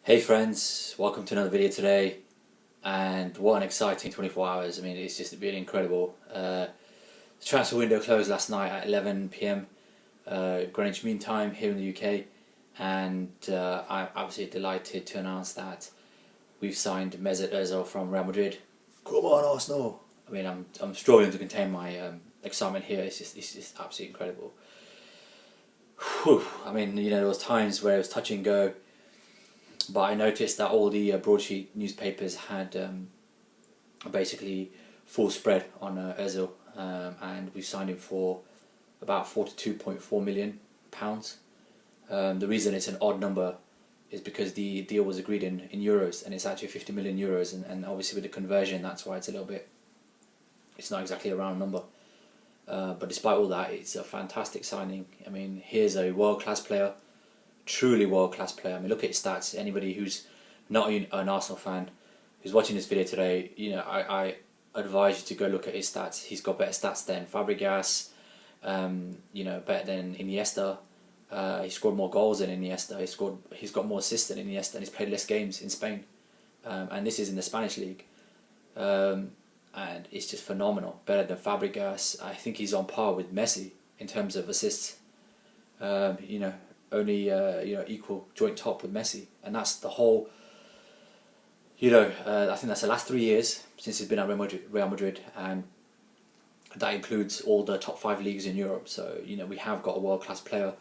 Hey friends, welcome to another video today, and what an exciting 24 hours. I mean, it's just really incredible. The transfer window closed last night at 11 p.m. Greenwich Mean Time here in the UK, and I'm absolutely delighted to announce that we've signed Mesut Ozil from Real Madrid. Come on, Arsenal! I mean, I'm struggling to contain my excitement here. It's just absolutely incredible. Whew. I mean, there was times where it was touch and go. But I noticed that all the broadsheet newspapers had basically full spread on Ozil, and we signed him for about £42.4 million. The reason it's an odd number is because the deal was agreed in euros, and it's actually 50 million euros, and obviously with the conversion, that's why it's not exactly a round number. But despite all that, it's a fantastic signing. I mean, here's a world-class player. Truly world-class player. I mean, look at his stats. Anybody who's not an Arsenal fan who's watching this video today, I advise you to go look at his stats. He's got better stats than Fabregas, better than Iniesta. He scored more goals than Iniesta. He's got more assists than Iniesta, and he's played less games in Spain. And this is in the Spanish league. And it's just phenomenal. Better than Fabregas. I think he's on par with Messi in terms of assists. Only equal joint top with Messi, and that's the whole. I think that's the last 3 years since he's been at Real Madrid, and that includes all the top 5 leagues in Europe. So we have got a world-class player.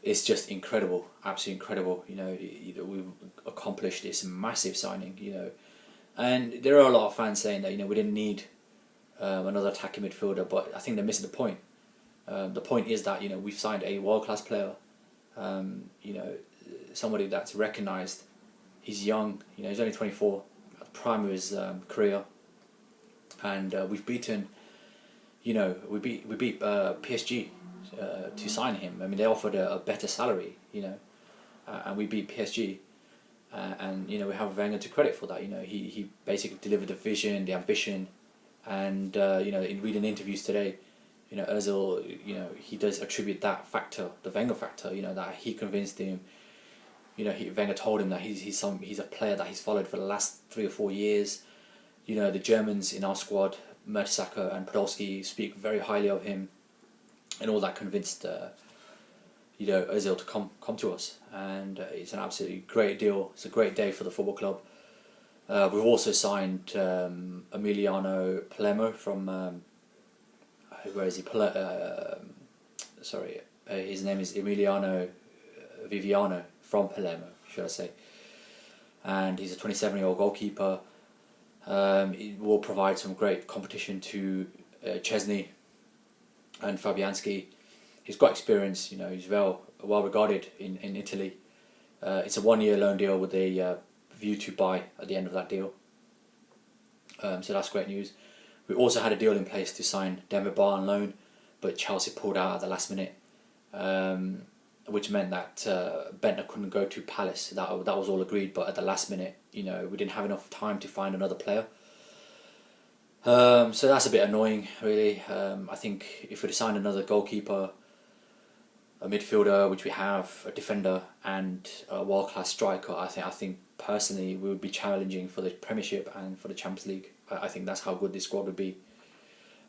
It's just incredible, absolutely incredible. We've accomplished this massive signing. And there are a lot of fans saying that we didn't need another attacking midfielder, but I think they're missing the point. The point is that we've signed a world-class player. Somebody that's recognised. He's young. He's only 24, at the prime of his career, and we've beaten. We beat PSG to sign him. I mean, they offered a better salary. And we beat PSG, and we have Wenger to credit for that. He basically delivered the vision, the ambition, and in reading interviews today. Ozil, he does attribute that factor, the Wenger factor, that he convinced him. Wenger told him that he's a player that he's followed for the last 3 or 4 years. The Germans in our squad, Mertesacker and Podolski, speak very highly of him, and all that convinced Ozil to come to us, and it's an absolutely great deal. It's a great day for the football club. We've also signed Emiliano Palermo from. Where is he? His name is Emiliano Viviano from Palermo, should I say? And he's a 27-year-old goalkeeper. He will provide some great competition to Chesney and Fabianski. He's got experience. He's well regarded in Italy. It's a 1-year loan deal with a view to buy at the end of that deal. So that's great news. We also had a deal in place to sign Demba Ba on loan, but Chelsea pulled out at the last minute, which meant that Bentner couldn't go to Palace. That was all agreed, but at the last minute, we didn't have enough time to find another player. So that's a bit annoying, really. I think if we'd signed another goalkeeper, a midfielder, which we have, a defender, and a world-class striker, I think personally we would be challenging for the Premiership and for the Champions League. I think that's how good this squad would be.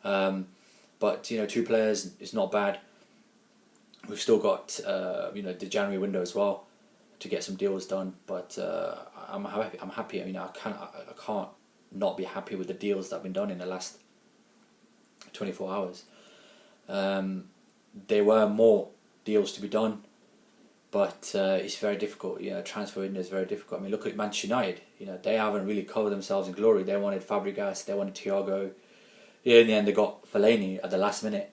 But 2 players is not bad. We've still got the January window as well to get some deals done. But I'm happy. I can't not be happy with the deals that have been done in the last 24 hours. There were more deals to be done, but it's very difficult. Transfer window is very difficult. I mean, look at Manchester United. They haven't really covered themselves in glory. They wanted Fabregas, they wanted Thiago. In the end, they got Fellaini at the last minute,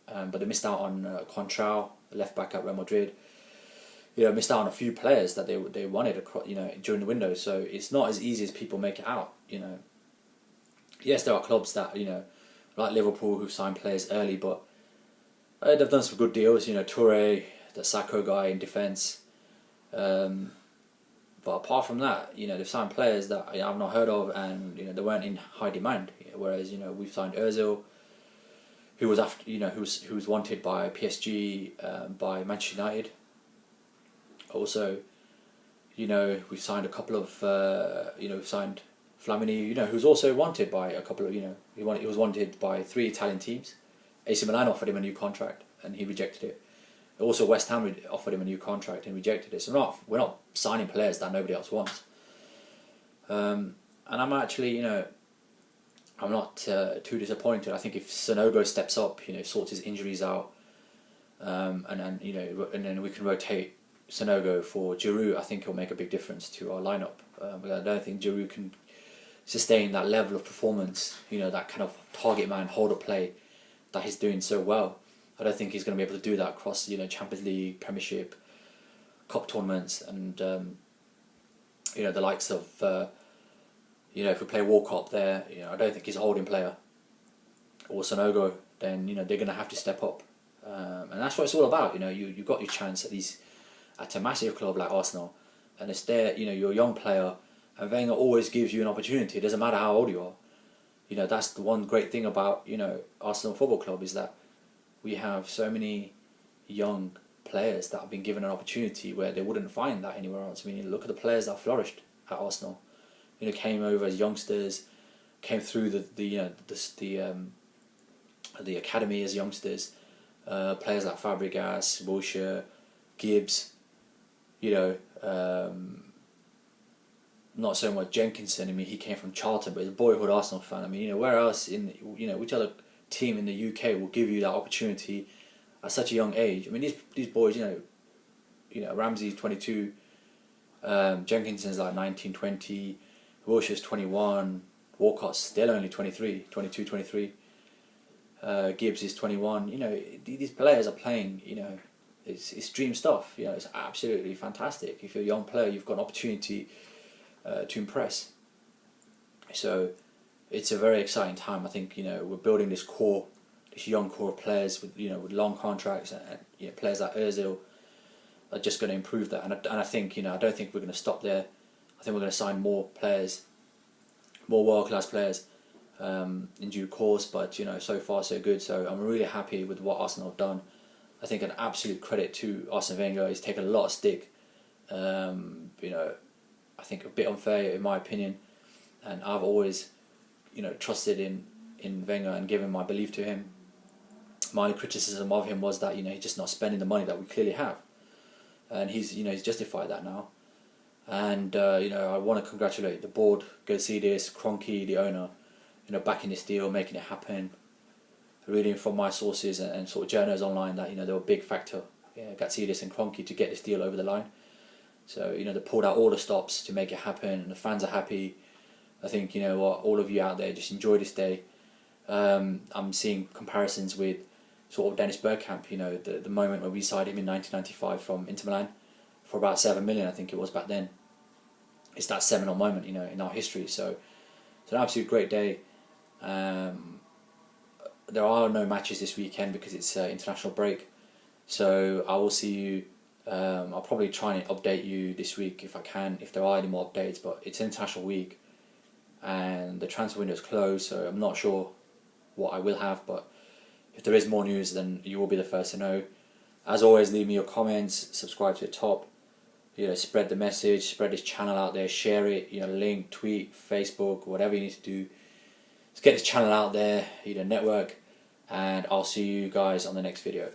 but they missed out on Contral, left back at Real Madrid. Missed out on a few players that they wanted during the window. So it's not as easy as people make it out. Yes, there are clubs that like Liverpool who've signed players early, but they've done some good deals. Toure, the Sacco guy in defence. But apart from that, they've signed players that I've not heard of, and they weren't in high demand. Whereas we've signed Ozil, who was who was wanted by PSG, by Manchester United. Also, we've signed a couple of, we've signed Flamini, who's also wanted by a couple of, he was wanted by 3 Italian teams. AC Milan offered him a new contract and he rejected it. Also, West Ham offered him a new contract and rejected it. So we're not signing players that nobody else wants. And I'm actually, I'm not too disappointed. I think if Sonogo steps up, sorts his injuries out, and then we can rotate Sonogo for Giroud, I think it'll make a big difference to our lineup. But I don't think Giroud can sustain that level of performance, that kind of target man, hold up play that he's doing so well. I don't think he's going to be able to do that across, Champions League, Premiership, Cup tournaments, and the likes of, if we play World Cup there, I don't think he's a holding player. Or Sonogo, then they're going to have to step up, and that's what it's all about. You got your chance at a massive club like Arsenal, and it's there. You're a young player, and Wenger always gives you an opportunity. It doesn't matter how old you are. That's the one great thing about Arsenal Football Club, is that we have so many young players that have been given an opportunity where they wouldn't find that anywhere else. I mean, look at the players that flourished at Arsenal. Came over as youngsters, came through the academy as youngsters. Players like Fabregas, Wilshere, Gibbs. Not so much Jenkinson. I mean, he came from Charlton, but he's a boyhood Arsenal fan. I mean, where else which other team in the UK will give you that opportunity at such a young age? I mean, these boys, Ramsey's 22, Jenkinson's like 19, 20, Wilshere's 21, Walcott's still only 23, 22, 23, Gibbs is 21. These players are playing, it's dream stuff. It's absolutely fantastic. If you're a young player, you've got an opportunity to impress. So it's a very exciting time. I think we're building this young core of players with with long contracts, and players like Ozil are just going to improve that. And I think I don't think we're going to stop there. I think we're going to sign more players, more world-class players in due course. But so far so good. So I'm really happy with what Arsenal have done. I think an absolute credit to Arsene Wenger. He's taken a lot of stick. I think a bit unfair in my opinion, and I've always trusted in Wenger and given my belief to him. My only criticism of him was that he's just not spending the money that we clearly have, and he's justified that now. And I want to congratulate the board, Gazidis, Kroenke, the owner, backing this deal, making it happen. Reading from my sources and sort of journals online that they were a big factor, Gazidis and Kroenke, to get this deal over the line. So they pulled out all the stops to make it happen, and the fans are happy. I think all of you out there, just enjoy this day. I'm seeing comparisons with sort of Dennis Bergkamp. The moment when we signed him in 1995 from Inter Milan for about 7 million, I think it was back then. It's that seminal moment, in our history. So it's an absolute great day. There are no matches this weekend because it's international break. So I will see you. I'll probably try and update you this week if I can, if there are any more updates. But it's international week, and the transfer window is closed, so I'm not sure what I will have. But if there is more news, then you will be the first to know. As always, leave me your comments, subscribe to the top. Spread the message, spread this channel out there, share it. Link, tweet, Facebook, whatever you need to do. Let's get this channel out there. Network, and I'll see you guys on the next video.